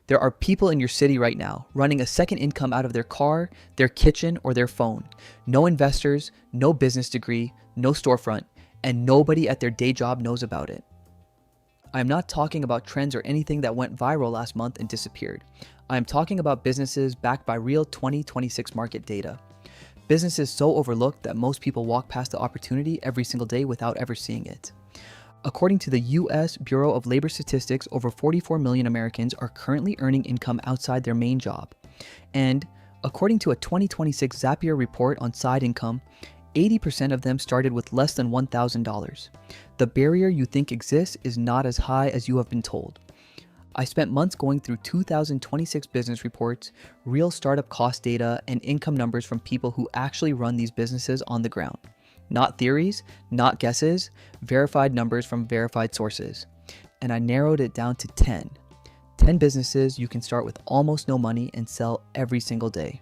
There are people in your city right now running a second income out of their car, their kitchen, or their phone. No investors, no business degree, no storefront, and nobody at their day job knows about it. I am not talking about trends or anything that went viral last month and disappeared. I am talking about businesses backed by real 2026 market data. Businesses so overlooked that most people walk past the opportunity every single day without ever seeing it. According to the U.S. Bureau of Labor Statistics, over 44 million Americans are currently earning income outside their main job. And according to a 2026 Zapier report on side income, 80% of them started with less than $1,000. The barrier you think exists is not as high as you have been told. I spent months going through 2026 business reports, real startup cost data, and income numbers from people who actually run these businesses on the ground. Not theories, not guesses, verified numbers from verified sources. And I narrowed it down to 10. 10 businesses you can start with almost no money and sell every single day.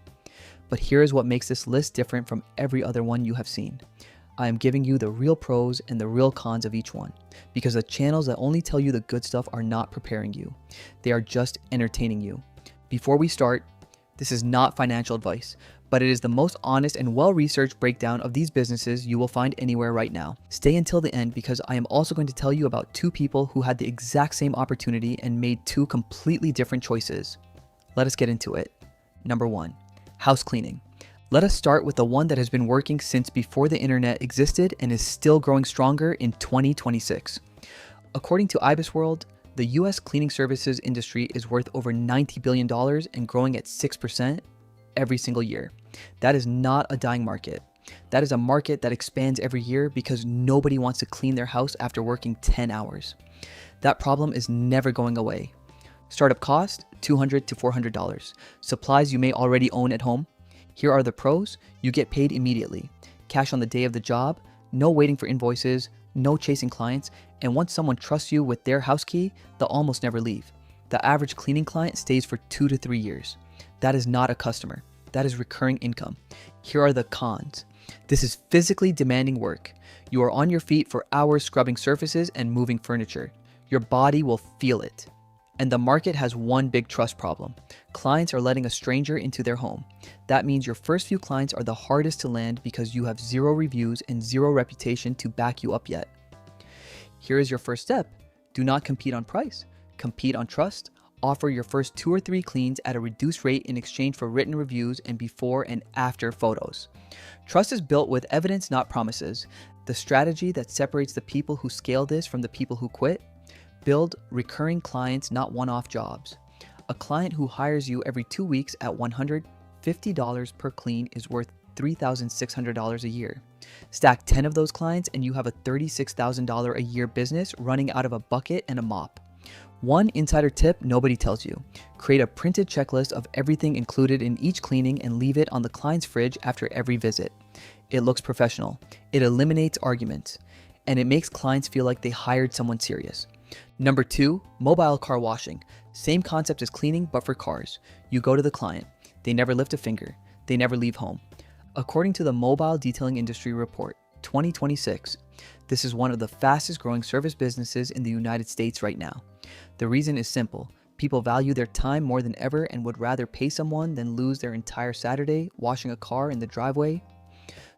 But here is what makes this list different from every other one you have seen. I am giving you the real pros and the real cons of each one, because the channels that only tell you the good stuff are not preparing you. They are just entertaining you. Before we start, this is not financial advice, but it is the most honest and well-researched breakdown of these businesses you will find anywhere right now. Stay until the end because I am also going to tell you about two people who had the exact same opportunity and made two completely different choices. Let us get into it. Number 1. House cleaning. Let us start with the one that has been working since before the internet existed and is still growing stronger in 2026. According to IBISWorld, the US cleaning services industry is worth over $90 billion and growing at 6% every single year. That is not a dying market. That is a market that expands every year because nobody wants to clean their house after working 10 hours. That problem is never going away. Startup cost, $200 to $400. Supplies you may already own at home. Here are the pros. You get paid immediately. Cash on the day of the job, no waiting for invoices, no chasing clients, and once someone trusts you with their house key, they'll almost never leave. The average cleaning client stays for 2 to 3 years. That is not a customer. That is recurring income. Here are the cons. This is physically demanding work. You are on your feet for hours scrubbing surfaces and moving furniture. Your body will feel it. And the market has one big trust problem. Clients are letting a stranger into their home. That means your first few clients are the hardest to land because you have 0 reviews and 0 reputation to back you up yet. Here is your first step. Do not compete on price. Compete on trust. Offer your first 2 or 3 cleans at a reduced rate in exchange for written reviews and before and after photos. Trust is built with evidence, not promises. The strategy that separates the people who scale this from the people who quit. Build recurring clients, not one-off jobs. A client who hires you every 2 weeks at $150 per clean is worth $3,600 a year. Stack 10 of those clients and you have a $36,000 a year business running out of a bucket and a mop. One insider tip nobody tells you. Create a printed checklist of everything included in each cleaning and leave it on the client's fridge after every visit. It looks professional. It eliminates arguments. And it makes clients feel like they hired someone serious. Number 2, mobile car washing. Same concept as cleaning, but for cars. You go to the client. They never lift a finger. They never leave home. According to the Mobile Detailing Industry Report, 2026, this is one of the fastest growing service businesses in the United States right now. The reason is simple. People value their time more than ever and would rather pay someone than lose their entire Saturday washing a car in the driveway.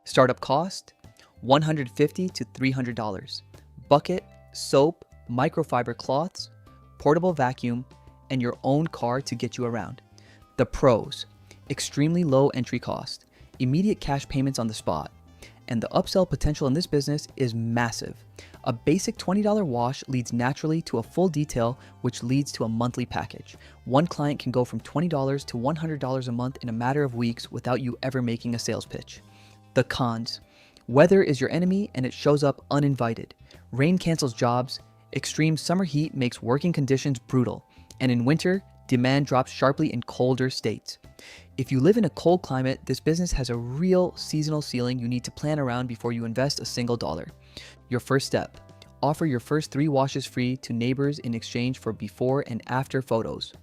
Startup cost, $150 to $300. Bucket, soap, microfiber cloths, portable vacuum, and your own car to get you around. The pros, extremely low entry cost, immediate cash payments on the spot, and the upsell potential in this business is massive. A basic $20 wash leads naturally to a full detail, which leads to a monthly package. One client can go from $20 to $100 a month in a matter of weeks without you ever making a sales pitch. The cons, weather is your enemy and it shows up uninvited. Rain cancels jobs. Extreme summer heat makes working conditions brutal, and in winter, demand drops sharply in colder states. If you live in a cold climate, this business has a real seasonal ceiling you need to plan around before you invest a single dollar. Your first step, offer your first 3 washes free to neighbors in exchange for before and after photos.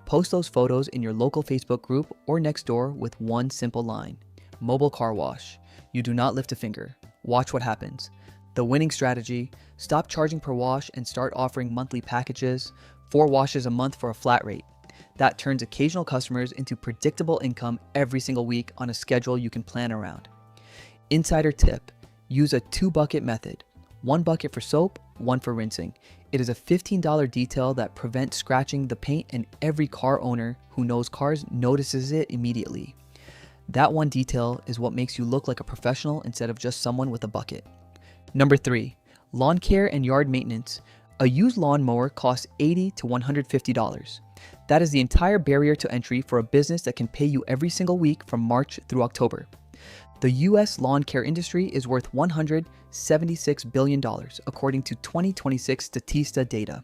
Post those photos in your local Facebook group or next door with one simple line. Mobile car wash. You do not lift a finger. Watch what happens. The winning strategy, stop charging per wash and start offering monthly packages, 4 washes a month for a flat rate. That turns occasional customers into predictable income every single week on a schedule you can plan around. Insider tip: use a 2-bucket method. 1 bucket for soap, 1 for rinsing. It is a $15 detail that prevents scratching the paint, and every car owner who knows cars notices it immediately. That one detail is what makes you look like a professional instead of just someone with a bucket. Number 3, lawn care and yard maintenance. A used lawnmower costs $80 to $150. That is the entire barrier to entry for a business that can pay you every single week from March through October. The US lawn care industry is worth $176 billion, according to 2026 Statista data.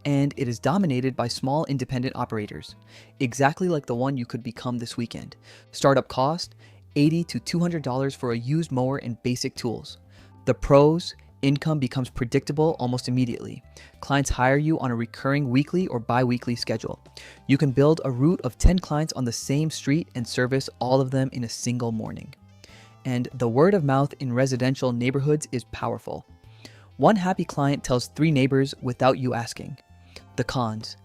And it is dominated by small independent operators, exactly like the one you could become this weekend. Startup cost: $80 to $200 for a used mower and basic tools. The pros: income becomes predictable almost immediately. Clients hire you on a recurring weekly or bi-weekly schedule. You can build a route of 10 clients on the same street and service all of them in a single morning. And the word of mouth in residential neighborhoods is powerful. One happy client tells 3 neighbors without you asking. The cons: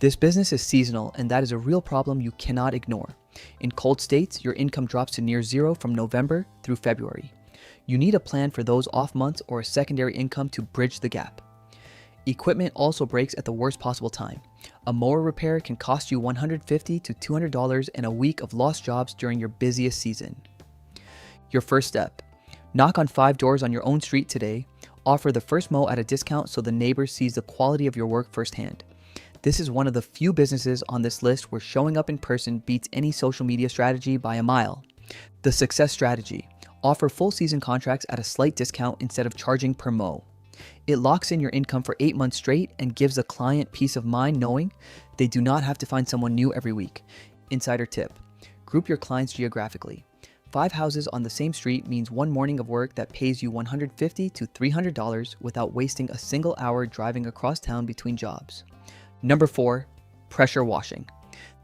this business is seasonal, and that is a real problem you cannot ignore. In cold states, your income drops to near zero from November through February. You need a plan for those off months or a secondary income to bridge the gap. Equipment also breaks at the worst possible time. A mower repair can cost you $150 to $200 and a week of lost jobs during your busiest season. Your first step: knock on 5 doors on your own street today. Offer the first mow at a discount so the neighbor sees the quality of your work firsthand. This is one of the few businesses on this list where showing up in person beats any social media strategy by a mile. The success strategy: offer full season contracts at a slight discount instead of charging per mow. It locks in your income for 8 months straight and gives the client peace of mind knowing they do not have to find someone new every week. Insider tip: group your clients geographically. 5 houses on the same street means 1 morning of work that pays you $150 to $300 without wasting a single hour driving across town between jobs. Number 4, pressure washing.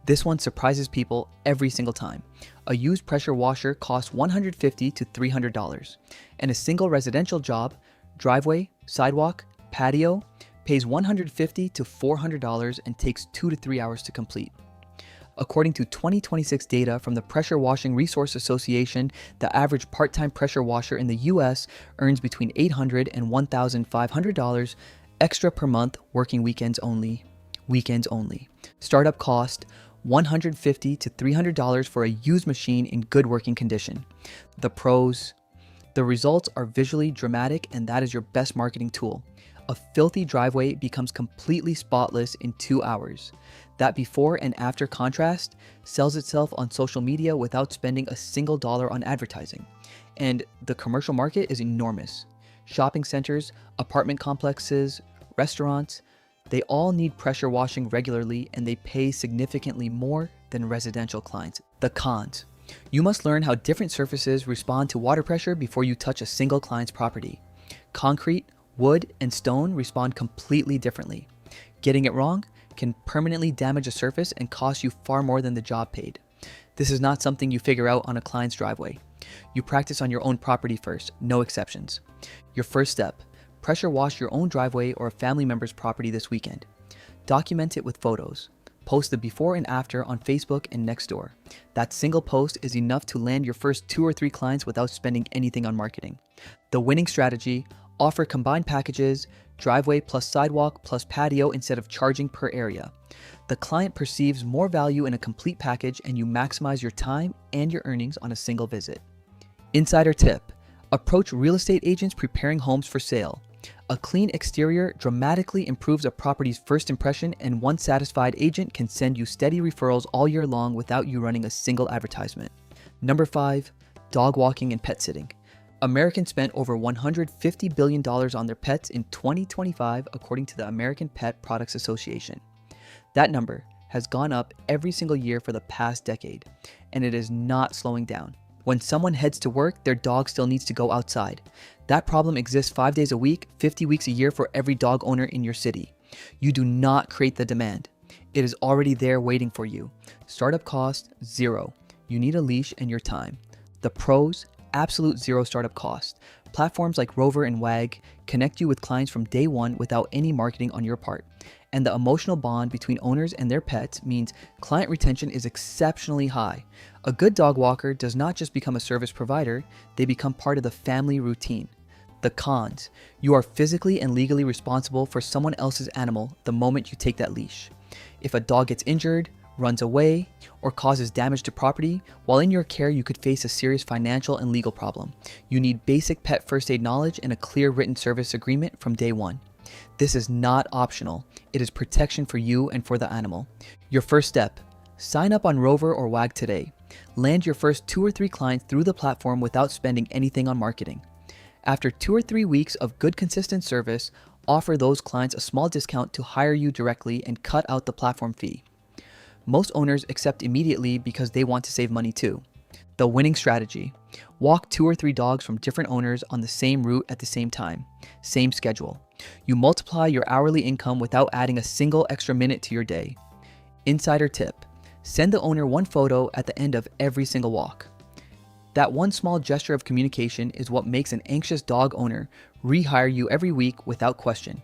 This one surprises people every single time. A used pressure washer costs $150 to $300, and a single residential job, driveway, sidewalk, patio, pays $150 to $400 and takes 2 to 3 hours to complete. According to 2026 data from the Pressure Washing Resource Association, the average part-time pressure washer in the US earns between $800 and $1,500 extra per month, working weekends only. Weekends only. Startup cost: $150 to $300 for a used machine in good working condition. The pros: the results are visually dramatic, and that is your best marketing tool. A filthy driveway becomes completely spotless in 2 hours. That before and after contrast sells itself on social media without spending a single dollar on advertising. And the commercial market is enormous. Shopping centers, apartment complexes, restaurants, they all need pressure washing regularly, and they pay significantly more than residential clients. The cons: you must learn how different surfaces respond to water pressure before you touch a single client's property. Concrete, wood, and stone respond completely differently. Getting it wrong can permanently damage a surface and cost you far more than the job paid. This is not something you figure out on a client's driveway. You practice on your own property first, no exceptions. Your first step: pressure wash your own driveway or a family member's property this weekend. Document it with photos. Post the before and after on Facebook and Nextdoor. That single post is enough to land your first 2 or 3 clients without spending anything on marketing. The winning strategy: offer combined packages, driveway plus sidewalk plus patio instead of charging per area. The client perceives more value in a complete package, and you maximize your time and your earnings on a single visit. Insider tip: approach real estate agents preparing homes for sale. A clean exterior dramatically improves a property's first impression, and one satisfied agent can send you steady referrals all year long without you running a single advertisement. Number 5, dog walking and pet sitting. Americans spent over $150 billion on their pets in 2025, according to the American Pet Products Association. That number has gone up every single year for the past decade, and it is not slowing down. When someone heads to work, their dog still needs to go outside. That problem exists 5 days a week, 50 weeks a year for every dog owner in your city. You do not create the demand. It is already there waiting for you. Startup cost: $0. You need a leash and your time. The pros: absolute zero startup cost. Platforms like Rover and Wag connect you with clients from day one without any marketing on your part. And the emotional bond between owners and their pets means client retention is exceptionally high. A good dog walker does not just become a service provider, they become part of the family routine. The cons: you are physically and legally responsible for someone else's animal the moment you take that leash. If a dog gets injured, runs away, or causes damage to property, while in your care you could face a serious financial and legal problem. You need basic pet first aid knowledge and a clear written service agreement from day one. This is not optional. It is protection for you and for the animal. Your first step: sign up on Rover or Wag today. Land your first 2 or 3 clients through the platform without spending anything on marketing. After 2 or 3 weeks of good consistent service, offer those clients a small discount to hire you directly and cut out the platform fee. Most owners accept immediately because they want to save money too. The winning strategy: walk 2 or 3 dogs from different owners on the same route at the same time, same schedule. You multiply your hourly income without adding a single extra minute to your day. Insider tip: send the owner one photo at the end of every single walk. That one small gesture of communication is what makes an anxious dog owner rehire you every week without question.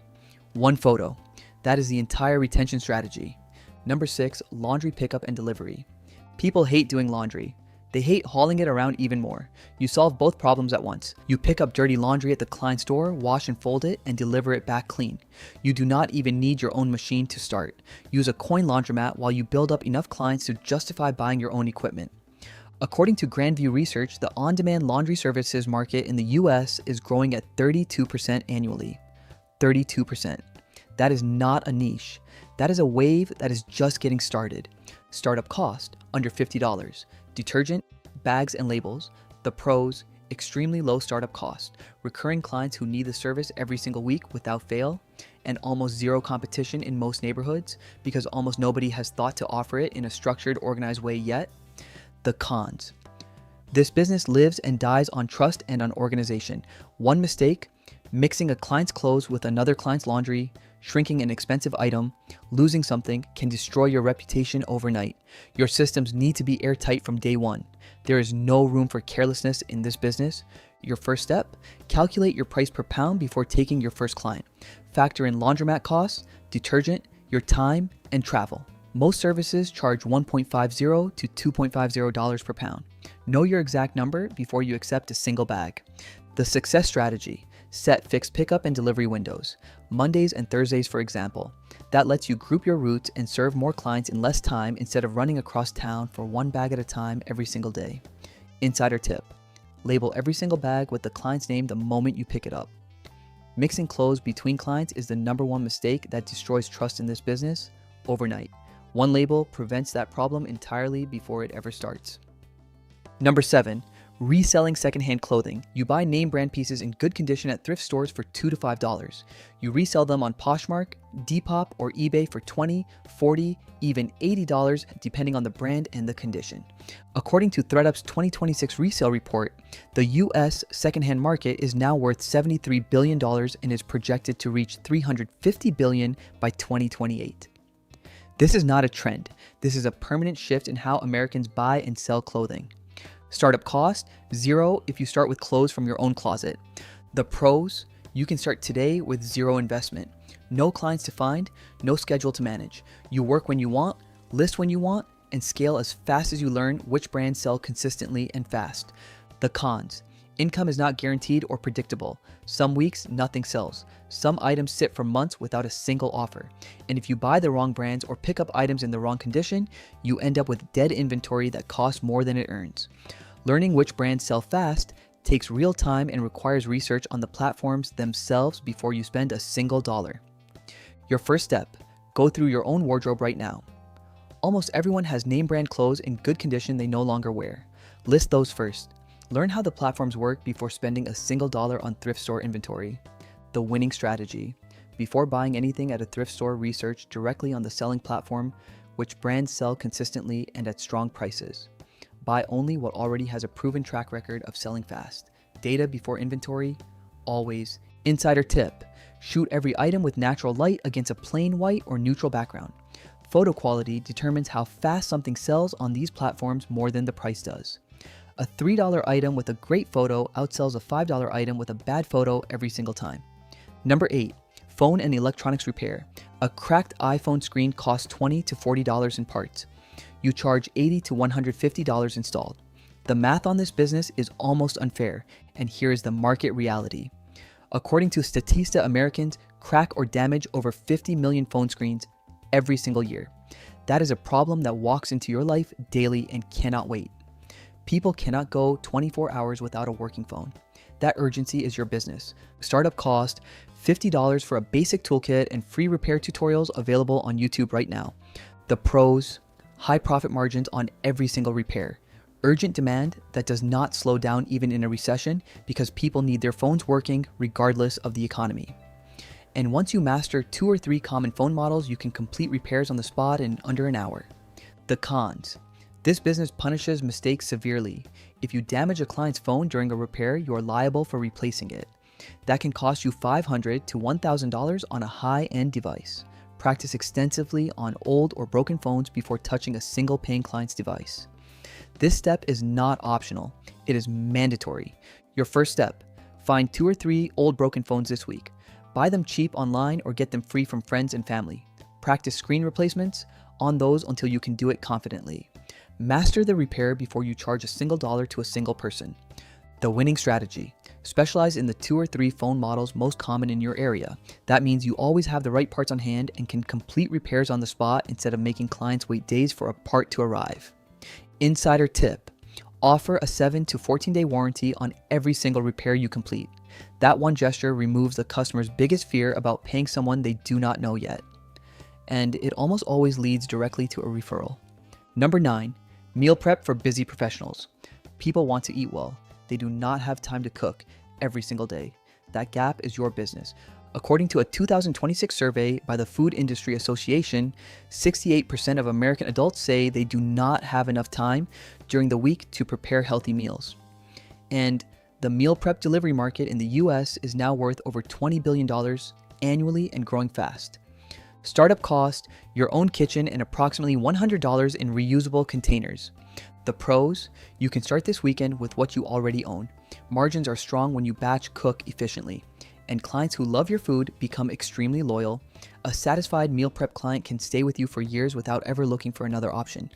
One photo. That is the entire retention strategy. Number 6, laundry pickup and delivery. People hate doing laundry. They hate hauling it around even more. You solve both problems at once. You pick up dirty laundry at the client store, wash and fold it, and deliver it back clean. You do not even need your own machine to start. Use a coin laundromat while you build up enough clients to justify buying your own equipment. According to Grandview Research, the on-demand laundry services market in the US is growing at 32% annually. 32%. That is not a niche. That is a wave that is just getting started. Startup cost, under $50. Detergent, bags and labels. The pros: extremely low startup cost, recurring clients who need the service every single week without fail, and almost zero competition in most neighborhoods because almost nobody has thought to offer it in a structured, organized way yet. The cons: this business lives and dies on trust and on organization. One mistake, mixing a client's clothes with another client's laundry, shrinking an expensive item, losing something, can destroy your reputation overnight. Your systems need to be airtight from day one. There is no room for carelessness in this business. Your first step: calculate your price per pound before taking your first client. Factor in laundromat costs, detergent, your time, and travel. Most services charge $1.50 to $2.50 per pound. Know your exact number before you accept a single bag. The success strategy: set fixed pickup and delivery windows, Mondays and Thursdays for example. That lets you group your routes and serve more clients in less time instead of running across town for one bag at a time every single day. Insider tip: label every single bag with the client's name the moment you pick it up. Mixing clothes between clients is the #1 mistake that destroys trust in this business overnight. One label prevents that problem entirely before it ever starts. Number 7, reselling secondhand clothing. You buy name brand pieces in good condition at thrift stores for $2 to $5. You resell them on Poshmark, Depop, or eBay for $20, $40, even $80 depending on the brand and the condition. According to ThredUp's 2026 resale report, the US secondhand market is now worth $73 billion and is projected to reach $350 billion by 2028. This is not a trend. This is a permanent shift in how Americans buy and sell clothing. Startup cost: $0 if you start with clothes from your own closet. The pros: you can start today with $0 investment. No clients to find, no schedule to manage. You work when you want, list when you want, and scale as fast as you learn which brands sell consistently and fast. The cons: income is not guaranteed or predictable. Some weeks, nothing sells. Some items sit for months without a single offer. And if you buy the wrong brands or pick up items in the wrong condition, you end up with dead inventory that costs more than it earns. Learning which brands sell fast takes real time and requires research on the platforms themselves before you spend a single dollar. Your first step: go through your own wardrobe right now. Almost everyone has name brand clothes in good condition they no longer wear. List those first. Learn how the platforms work before spending a single dollar on thrift store inventory. The winning strategy: before buying anything at a thrift store, research directly on the selling platform which brands sell consistently and at strong prices. Buy only what already has a proven track record of selling fast. Data before inventory, always. Insider tip: shoot every item with natural light against a plain white or neutral background. Photo quality determines how fast something sells on these platforms more than the price does. A $3 item with a great photo outsells a $5 item with a bad photo every single time. Number 8, Phone and electronics repair. A cracked iPhone screen costs $20 to $40 in parts. You charge $80 to $150 installed. The math on this business is almost unfair, and here is the market reality. According to Statista, Americans crack or damage over 50 million phone screens every single year. That is a problem that walks into your life daily and cannot wait. People cannot go 24 hours without a working phone. That urgency is your business. Startup cost $50 for a basic toolkit and free repair tutorials available on YouTube right now. The pros: high profit margins on every single repair. Urgent demand that does not slow down even in a recession because people need their phones working regardless of the economy. And once you master 2 or 3 common phone models, you can complete repairs on the spot in under an hour. The cons: this business punishes mistakes severely. If you damage a client's phone during a repair, you are liable for replacing it. That can cost you $500 to $1,000 on a high-end device. Practice extensively on old or broken phones before touching a single paying client's device. This step is not optional, it is mandatory. Your first step: find 2 or 3 old broken phones this week. Buy them cheap online or get them free from friends and family. Practice screen replacements on those until you can do it confidently. Master the repair before you charge a single dollar to a single person. The winning strategy: specialize in the 2 or 3 phone models most common in your area. That means you always have the right parts on hand and can complete repairs on the spot instead of making clients wait days for a part to arrive. Insider tip: offer a 7 to 14-day warranty on every single repair you complete. That one gesture removes the customer's biggest fear about paying someone they do not know yet. And it almost always leads directly to a referral. Number 9, meal prep for busy professionals. People want to eat well. They do not have time to cook every single day. That gap is your business. According to a 2026 survey by the Food Industry Association, 68% of American adults say they do not have enough time during the week to prepare healthy meals. And the meal prep delivery market in the US is now worth over $20 billion annually and growing fast. Startup cost: your own kitchen and approximately $100 in reusable containers. The pros: you can start this weekend with what you already own. Margins are strong when you batch cook efficiently. And clients who love your food become extremely loyal. A satisfied meal prep client can stay with you for years without ever looking for another option.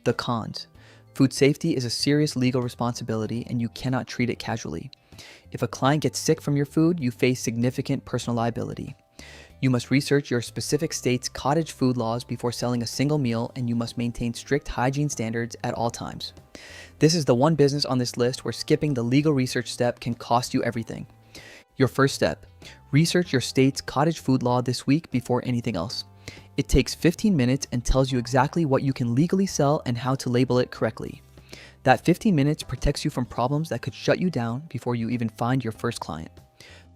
The cons: food safety is a serious legal responsibility and you cannot treat it casually. If a client gets sick from your food, you face significant personal liability. You must research your specific state's cottage food laws before selling a single meal, and you must maintain strict hygiene standards at all times. This is the one business on this list where skipping the legal research step can cost you everything. Your first step: research your state's cottage food law this week before anything else. It takes 15 minutes and tells you exactly what you can legally sell and how to label it correctly. That 15 minutes protects you from problems that could shut you down before you even find your first client.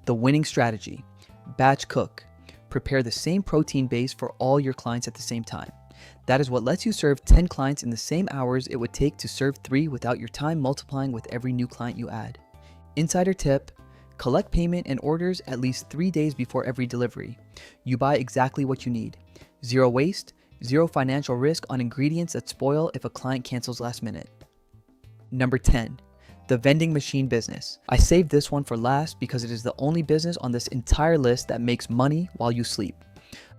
The winning strategy: batch cook. Prepare the same protein base for all your clients at the same time. That is what lets you serve 10 clients in the same hours it would take to serve 3 without your time multiplying with every new client you add. Insider tip: collect payment and orders at least 3 days before every delivery. You buy exactly what you need. Zero waste, zero financial risk on ingredients that spoil if a client cancels last minute. Number 10, the vending machine business. I saved this one for last because it is the only business on this entire list that makes money while you sleep.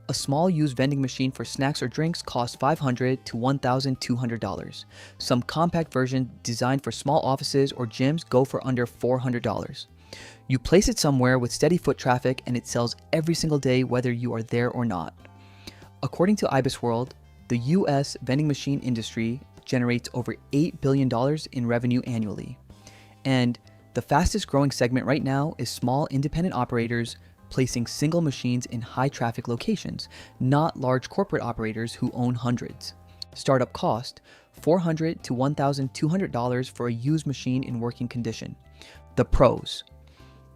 A small used vending machine for snacks or drinks costs $500 to $1,200. Some compact versions designed for small offices or gyms go for under $400. You place it somewhere with steady foot traffic and it sells every single day whether you are there or not. According to Ibis World, the US vending machine industry generates over $8 billion in revenue annually. And the fastest growing segment right now is small independent operators placing single machines in high traffic locations, not large corporate operators who own hundreds. Startup cost: $400 to $1,200 for a used machine in working condition. The pros: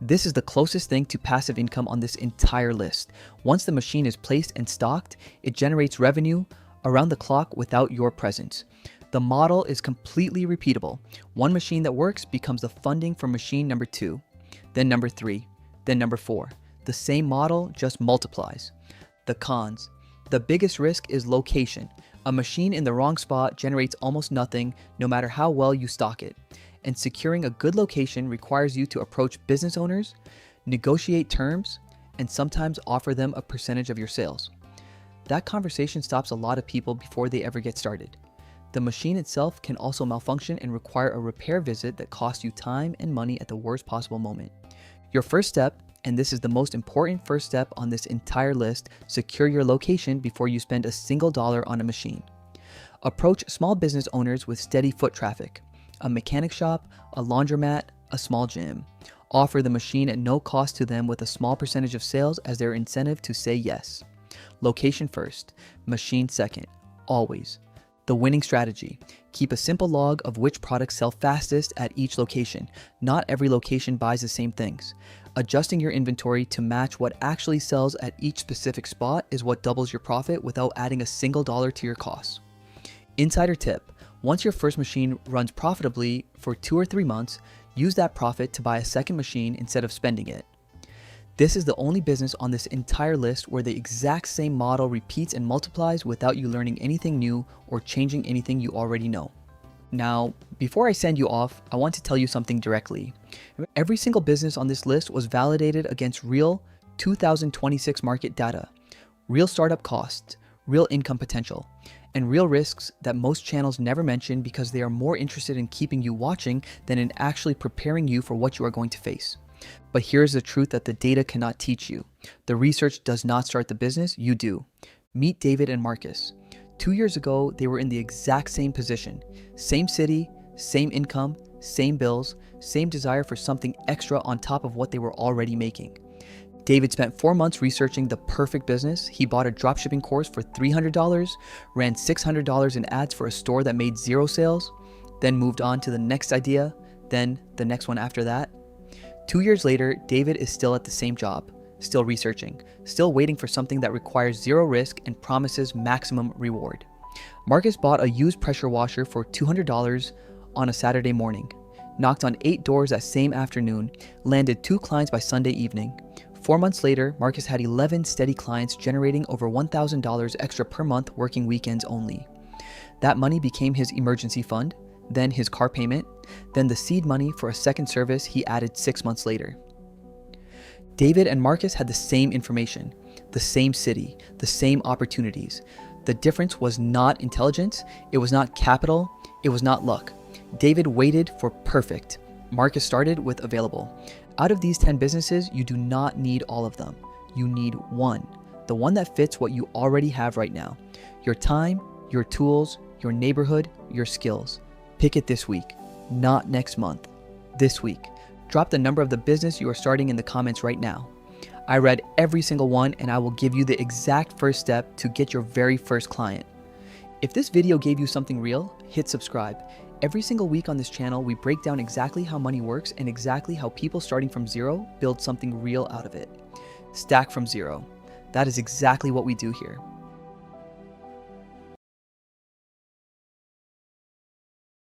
this is the closest thing to passive income on this entire list. Once the machine is placed and stocked, it generates revenue around the clock without your presence. The model is completely repeatable. One machine that works becomes the funding for machine number 2, then number 3, then number 4. The same model just multiplies. The cons: the biggest risk is location. A machine in the wrong spot generates almost nothing no matter how well you stock it. And securing a good location requires you to approach business owners, negotiate terms, and sometimes offer them a percentage of your sales. That conversation stops a lot of people before they ever get started. The machine itself can also malfunction and require a repair visit that costs you time and money at the worst possible moment. Your first step, and this is the most important first step on this entire list, secure your location before you spend a single dollar on a machine. Approach small business owners with steady foot traffic, a mechanic shop, a laundromat, a small gym. Offer the machine at no cost to them with a small percentage of sales as their incentive to say yes. Location first, machine second, always. The winning strategy: keep a simple log of which products sell fastest at each location. Not every location buys the same things. Adjusting your inventory to match what actually sells at each specific spot is what doubles your profit without adding a single dollar to your costs. Insider tip: once your first machine runs profitably for 2 or 3 months, use that profit to buy a second machine instead of spending it. This is the only business on this entire list where the exact same model repeats and multiplies without you learning anything new or changing anything you already know. Now, before I send you off, I want to tell you something directly. Every single business on this list was validated against real 2026 market data, real startup costs, real income potential, and real risks that most channels never mention because they are more interested in keeping you watching than in actually preparing you for what you are going to face. But here's the truth that the data cannot teach you. The research does not start the business, you do. Meet David and Marcus. 2 years ago, they were in the exact same position. Same city, same income, same bills, same desire for something extra on top of what they were already making. David spent 4 months researching the perfect business. He bought a dropshipping course for $300, ran $600 in ads for a store that made 0 sales, then moved on to the next idea, then the next one after that. 2 years later, David is still at the same job, still researching, still waiting for something that requires 0 risk and promises maximum reward. Marcus bought a used pressure washer for $200 on a Saturday morning, knocked on 8 doors that same afternoon, landed 2 clients by Sunday evening. 4 months later, Marcus had 11 steady clients generating over $1,000 extra per month working weekends only. That money became his emergency fund, then his car payment, then the seed money for a second service he added 6 months later. David and Marcus had the same information, the same city, the same opportunities. The difference was not intelligence, it was not capital, it was not luck. David waited for perfect. Marcus started with available. Out of these 10 businesses, you do not need all of them. You need one, the one that fits what you already have right now. Your time, your tools, your neighborhood, your skills. Pick it this week, not next month. This week. Drop the number of the business you are starting in the comments right now. I read every single one and I will give you the exact first step to get your very first client. If this video gave you something real, hit subscribe. Every single week on this channel, we break down exactly how money works and exactly how people starting from 0 build something real out of it. Stack from 0. That is exactly what we do here.